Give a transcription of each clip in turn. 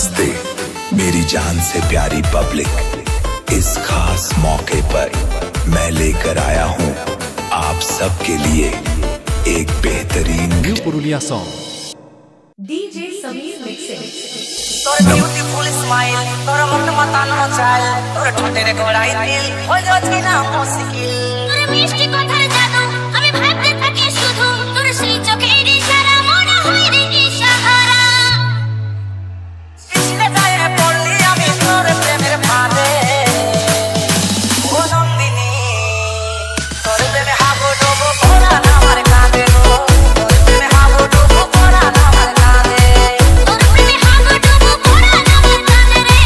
नमस्ते मेरी जान से प्यारी पब्लिक, इस खास मौके पर मैं लेकर आया हूँ आप सबके लिए एक बेहतरीन new Purulia song. DJ Sameer mixing. तोर ब्यूटीफुल स्माइल, तोर मुख मतानो चाल, तोर ठोटे रे गोड़ाई दिल हो जाछी ना मुश्किल। तोर मिष्टि কথার জাদু আমি ভাবতে থাকি শুধু তোর সেই চোখের ইশারা মনে হয় রে ইশারা। পিছলে যায় পড়লি আমি তোর প্রেমের ফাঁদে, ও নন্দিনী তোর প্রেমে হাবো ডুবো পড়া না আমার কাঁদে গো, তোর প্রেমে হাবো ডুবো পড়া না আমার কাঁদে। তোর প্রেমে হাবো ডুবো পড়া না আমার কাঁদে রে,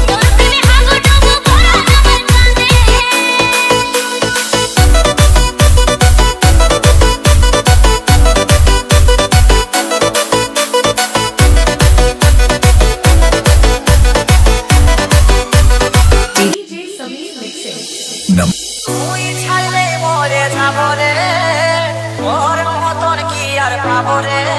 তোর প্রেমে হাবো ডুবো পড়া না আমার কাঁদে। DJ Sameer mixing. তুই ছাড়লে মরে যাবো রে, ওর মতন কি আর পাবো রে।